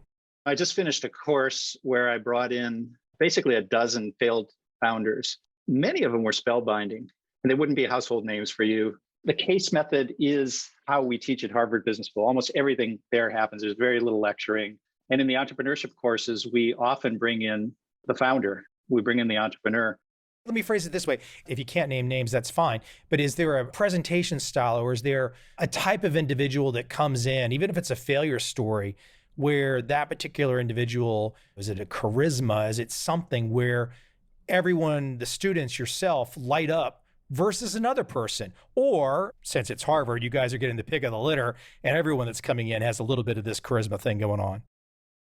I just finished a course where I brought in basically a dozen failed founders. Many of them were spellbinding, and they wouldn't be household names for you. The case method is how we teach at Harvard Business School. Almost everything there happens. There's very little lecturing. And in the entrepreneurship courses, we often bring in the founder. We bring in the entrepreneur. Let me phrase it this way. If you can't name names, that's fine. But is there a presentation style, or is there a type of individual that comes in, even if it's a failure story, where that particular individual, is it a charisma? Is it something where everyone, the students, yourself, light up versus another person? Or since it's Harvard, you guys are getting the pick of the litter and everyone that's coming in has a little bit of this charisma thing going on?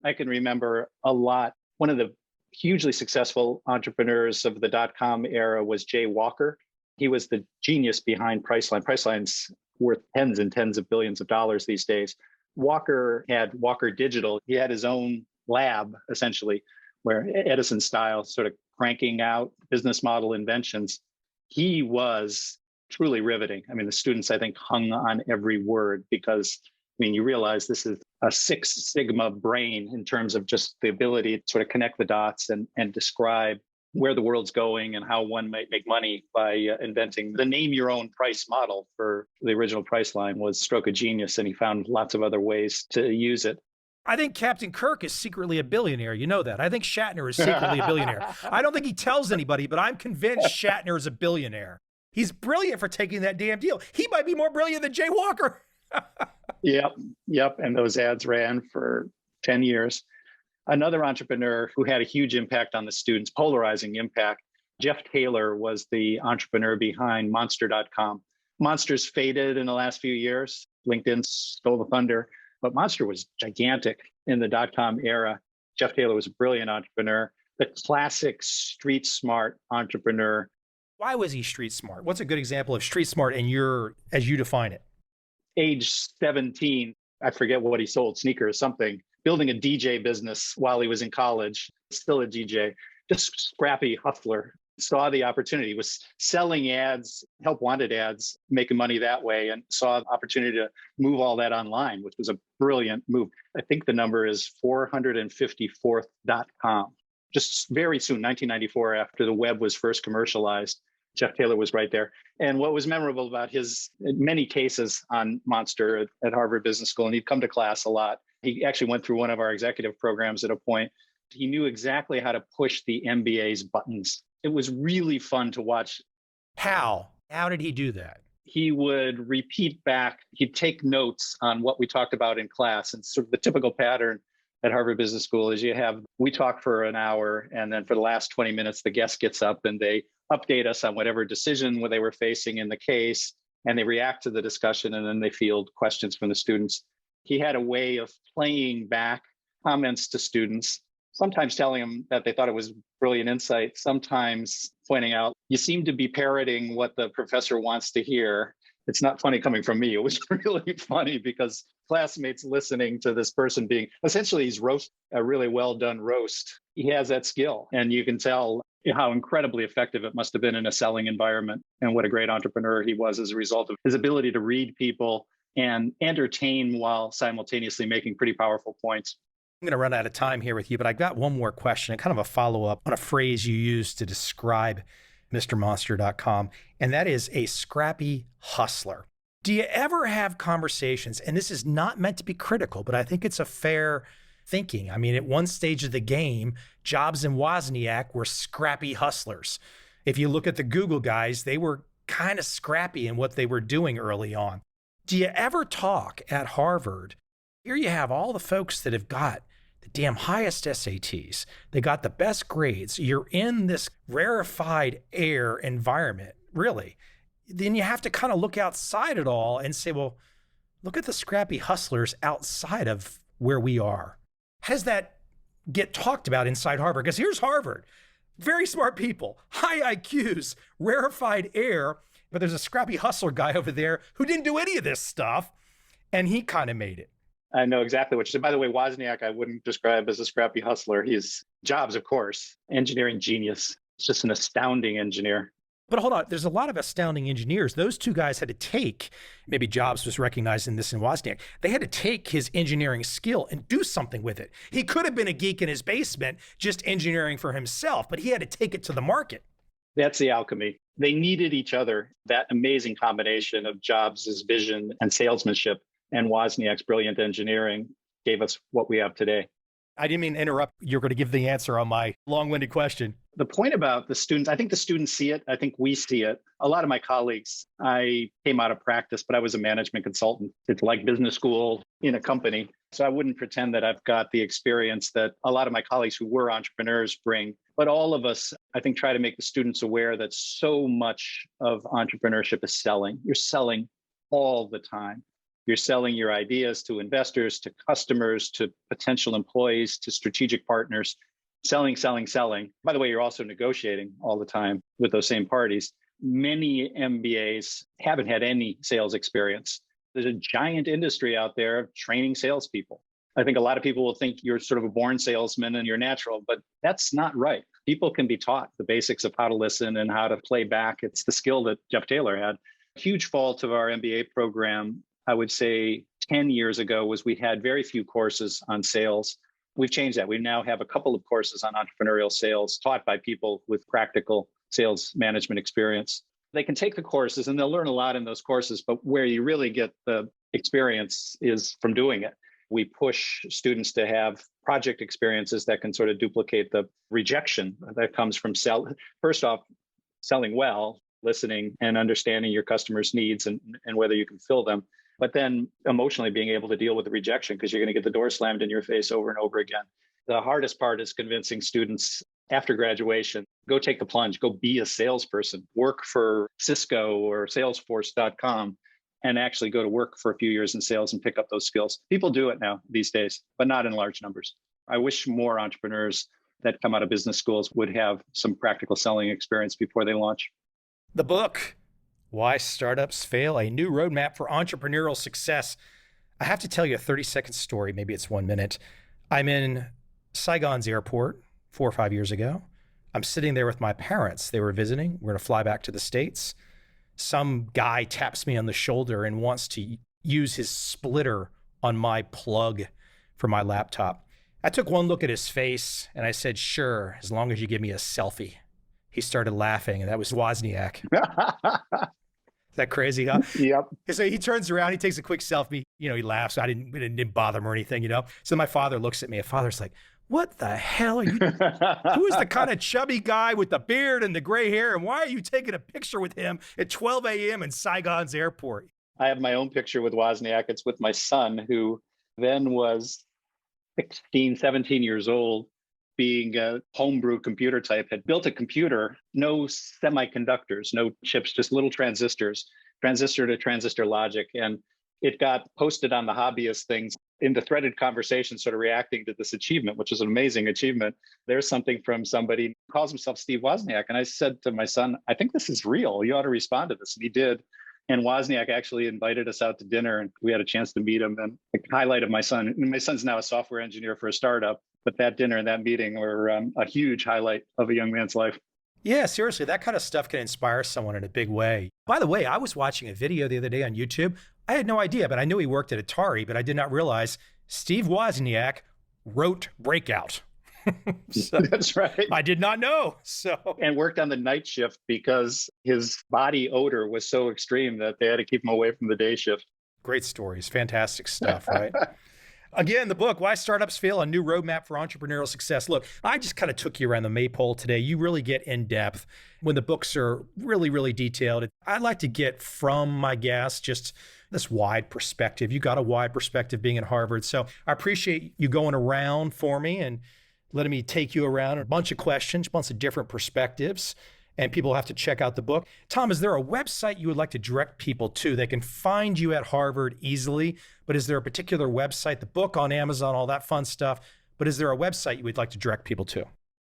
I can remember a lot. One of the hugely successful entrepreneurs of the dot-com era was Jay Walker. He was the genius behind Priceline. Priceline's worth tens and tens of billions of dollars these days. Walker had Walker Digital. He had his own lab, essentially, where Edison style, sort of cranking out business model inventions. He was truly riveting. I mean, the students, I think, hung on every word because, you realize this is a Six Sigma brain in terms of just the ability to sort of connect the dots and describe where the world's going and how one might make money by inventing the name your own price model for the original Priceline was stroke of genius, and he found lots of other ways to use it. I think Captain Kirk is secretly a billionaire. You know that. I think Shatner is secretly a billionaire. I don't think he tells anybody, but I'm convinced Shatner is a billionaire. He's brilliant for taking that damn deal. He might be more brilliant than Jay Walker. Yep. And those ads ran for 10 years. Another entrepreneur who had a huge impact on the students, polarizing impact, Jeff Taylor was the entrepreneur behind Monster.com. Monster's faded in the last few years. LinkedIn stole the thunder. But Monster was gigantic in the dot-com era. Jeff Taylor was a brilliant entrepreneur, the classic street smart entrepreneur. Why was he street smart? What's a good example of street smart as you define it? Age 17, I forget what he sold, sneakers or something, building a DJ business while he was in college, still a DJ, just scrappy hustler. Saw the opportunity, was selling ads, help wanted ads, making money that way, and saw the opportunity to move all that online, which was a brilliant move. I think the number is 454th.com. Just very soon, 1994, after the web was first commercialized, Jeff Taylor was right there. And what was memorable about his many cases on Monster at Harvard Business School, and he'd come to class a lot. He actually went through one of our executive programs at a point. He knew exactly how to push the MBA's buttons. It was really fun to watch. How? How did he do that? He would repeat back. He'd take notes on what we talked about in class. And sort of the typical pattern at Harvard Business School is we talk for an hour, and then for the last 20 minutes, the guest gets up and they update us on whatever decision they were facing in the case, and they react to the discussion, and then they field questions from the students. He had a way of playing back comments to students, sometimes telling them that they thought it was brilliant insight, sometimes pointing out, you seem to be parroting what the professor wants to hear. It's not funny coming from me. It was really funny because classmates listening to this person being, essentially he's a really well done roast. He has that skill, and you can tell how incredibly effective it must have been in a selling environment, and what a great entrepreneur he was as a result of his ability to read people and entertain while simultaneously making pretty powerful points. I'm going to run out of time here with you, but I got one more question, kind of a follow-up on a phrase you used to describe MrMonster.com, and that is a scrappy hustler. Do you ever have conversations, and this is not meant to be critical, but I think it's a fair thinking. I mean, at one stage of the game, Jobs and Wozniak were scrappy hustlers. If you look at the Google guys, they were kind of scrappy in what they were doing early on. Do you ever talk at Harvard? Here you have all the folks that have got the damn highest SATs. They got the best grades. You're in this rarefied air environment, really. Then you have to kind of look outside it all and say, well, look at the scrappy hustlers outside of where we are. How does that get talked about inside Harvard? Because here's Harvard. Very smart people, high IQs, rarefied air, but there's a scrappy hustler guy over there who didn't do any of this stuff, and he kind of made it. I know exactly what you said. By the way, Wozniak, I wouldn't describe as a scrappy hustler. He's Jobs, of course, engineering genius. It's just an astounding engineer. But hold on, there's a lot of astounding engineers. Those two guys had to take, maybe Jobs was recognizing this in Wozniak, they had to take his engineering skill and do something with it. He could have been a geek in his basement, just engineering for himself, but he had to take it to the market. That's the alchemy. They needed each other. That amazing combination of Jobs' vision and salesmanship and Wozniak's brilliant engineering gave us what we have today. I didn't mean to interrupt. You're going to give the answer on my long-winded question. The point about the students, I think the students see it. I think we see it. A lot of my colleagues, I came out of practice, but I was a management consultant. It's like business school in a company. So I wouldn't pretend that I've got the experience that a lot of my colleagues who were entrepreneurs bring. But all of us, I think, try to make the students aware that so much of entrepreneurship is selling. You're selling all the time. You're selling your ideas to investors, to customers, to potential employees, to strategic partners. Selling, selling, selling. By the way, you're also negotiating all the time with those same parties. Many MBAs haven't had any sales experience. There's a giant industry out there of training salespeople. I think a lot of people will think you're sort of a born salesman and you're natural, but that's not right. People can be taught the basics of how to listen and how to play back. It's the skill that Jeff Taylor had. A huge fault of our MBA program, I would say 10 years ago, was we had very few courses on sales. We've changed that. We now have a couple of courses on entrepreneurial sales taught by people with practical sales management experience. They can take the courses and they'll learn a lot in those courses, but where you really get the experience is from doing it. We push students to have project experiences that can sort of duplicate the rejection that comes from first off, selling well, listening and understanding your customers' needs and whether you can fill them. But then emotionally being able to deal with the rejection because you're going to get the door slammed in your face over and over again. The hardest part is convincing students after graduation, go take the plunge, go be a salesperson, work for Cisco or Salesforce.com, and actually go to work for a few years in sales and pick up those skills. People do it now these days, but not in large numbers. I wish more entrepreneurs that come out of business schools would have some practical selling experience before they launch. The book, Why Startups Fail, a New Roadmap for Entrepreneurial Success. I have to tell you a 30-second story. Maybe it's 1 minute. I'm in Saigon's airport 4 or 5 years ago. I'm sitting there with my parents. They were visiting. We're going to fly back to the States. Some guy taps me on the shoulder and wants to use his splitter on my plug for my laptop. I took one look at his face and I said, sure, as long as you give me a selfie. He started laughing, and that was Wozniak. Is that crazy, huh? Yep. So he turns around, he takes a quick selfie. He laughs. It didn't bother him or anything, So my father looks at me. My father's like, what the hell are you? Who is the kind of chubby guy with the beard and the gray hair? And why are you taking a picture with him at 12 a.m. in Saigon's airport? I have my own picture with Wozniak. It's with my son, who then was 16, 17 years old, being a homebrew computer type, had built a computer, no semiconductors, no chips, just little transistors, transistor to transistor logic. And it got posted on the hobbyist things in the threaded conversation, sort of reacting to this achievement, which is an amazing achievement. There's something from somebody who calls himself Steve Wozniak. And I said to my son, I think this is real. You ought to respond to this. And he did. And Wozniak actually invited us out to dinner, and we had a chance to meet him. And the highlight of my son, and my son's now a software engineer for a startup, but that dinner and that meeting were a huge highlight of a young man's life. Yeah, seriously, that kind of stuff can inspire someone in a big way. By the way, I was watching a video the other day on YouTube. I had no idea, but I knew he worked at Atari, but I did not realize Steve Wozniak wrote Breakout. So, that's right. I did not know. And worked on the night shift because his body odor was so extreme that they had to keep him away from the day shift. Great stories, fantastic stuff, right? Again, the book, Why Startups Fail, a New Roadmap for Entrepreneurial Success. Look, I just kind of took you around the maypole today. You really get in depth when the books are really, really detailed. I'd like to get from my guests just this wide perspective. You got a wide perspective being at Harvard. So I appreciate you going around for me and letting me take you around a bunch of questions, a bunch of different perspectives. And people have to check out the book. Tom, is there a website you would like to direct people to? They can find you at Harvard easily, but is there a particular website, the book on Amazon, all that fun stuff, but is there a website you would like to direct people to?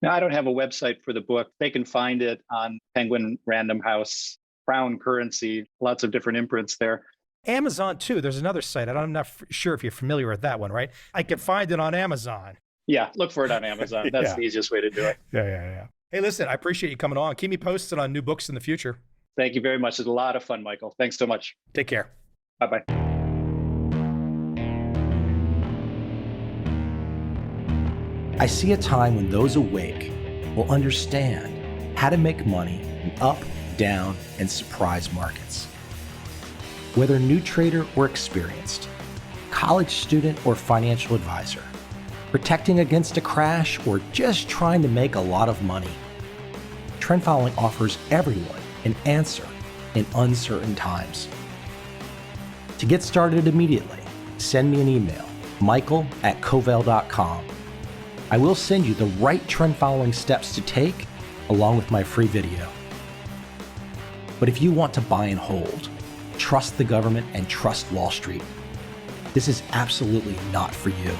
No, I don't have a website for the book. They can find it on Penguin Random House, Crown Currency, lots of different imprints there. Amazon too, there's another site. I'm not sure if you're familiar with that one, right? I can find it on Amazon. Yeah, look for it on Amazon. That's the easiest way to do it. Yeah. Hey, listen, I appreciate you coming on. Keep me posted on new books in the future. Thank you very much. It's a lot of fun, Michael. Thanks so much. Take care. Bye-bye. I see a time when those awake will understand how to make money in up, down, and surprise markets. Whether new trader or experienced, college student or financial advisor, protecting against a crash or just trying to make a lot of money, trend following offers everyone an answer in uncertain times. To get started immediately, send me an email, michael@covel.com. I will send you the right trend following steps to take along with my free video. But if you want to buy and hold, trust the government and trust Wall Street, this is absolutely not for you.